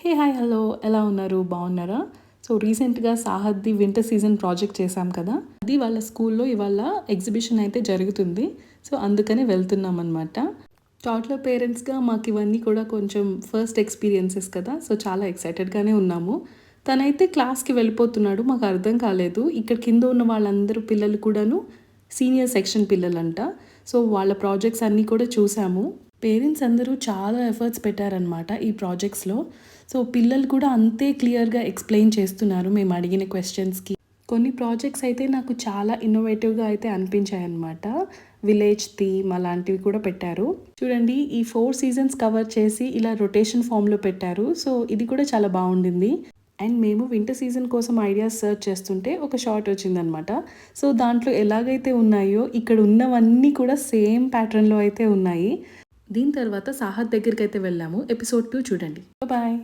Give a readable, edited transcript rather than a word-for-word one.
Hey hi hello ఎలా ఉన్నారు బాగున్నారా? సో రీసెంట్గా సాహద్ది వింటర్ సీజన్ ప్రాజెక్ట్ చేశాం కదా, అది వాళ్ళ స్కూల్లో ఇవాళ ఎగ్జిబిషన్ అయితే జరుగుతుంది. సో అందుకనే వెళ్తున్నాం అనమాట. టాట్లర్ పేరెంట్స్గా మాకు ఇవన్నీ కూడా కొంచెం ఫస్ట్ ఎక్స్పీరియన్సెస్ కదా, సో చాలా ఎక్సైటెడ్గానే ఉన్నాము. తనైతే క్లాస్కి వెళ్ళిపోతున్నాడు, మాకు అర్థం కాలేదు. ఇక్కడ కింద ఉన్న వాళ్ళందరూ పిల్లలు కూడాను సీనియర్ సెక్షన్ పిల్లలంట. సో వాళ్ళ ప్రాజెక్ట్స్ అన్నీ కూడా చూసాము. పేరెంట్స్ అందరూ చాలా ఎఫర్ట్స్ పెట్టారనమాట ఈ ప్రాజెక్ట్స్లో. సో పిల్లలు కూడా అంతే క్లియర్గా ఎక్స్ప్లెయిన్ చేస్తున్నారు మేము అడిగిన క్వశ్చన్స్కి. కొన్ని ప్రాజెక్ట్స్ అయితే నాకు చాలా ఇన్నోవేటివ్గా అయితే అనిపించాయి అనమాట. విలేజ్ థీమ్ అలాంటివి కూడా పెట్టారు. చూడండి, ఈ 4 సీజన్స్ కవర్ చేసి ఇలా రొటేషన్ ఫామ్లో పెట్టారు. సో ఇది కూడా చాలా బాగుండింది. అండ్ మేము వింటర్ సీజన్ కోసం ఐడియాస్ సర్చ్ చేస్తుంటే ఒక షార్ట్ వచ్చిందనమాట. సో దాంట్లో ఎలాగైతే ఉన్నాయో ఇక్కడ ఉన్నవన్నీ కూడా సేమ్ ప్యాటర్న్లో అయితే ఉన్నాయి. దీని తర్వాత సాహద్ దగ్గరికి అయితే వెళ్ళాము. ఎపిసోడ్ 2 చూడండి. బాయ్.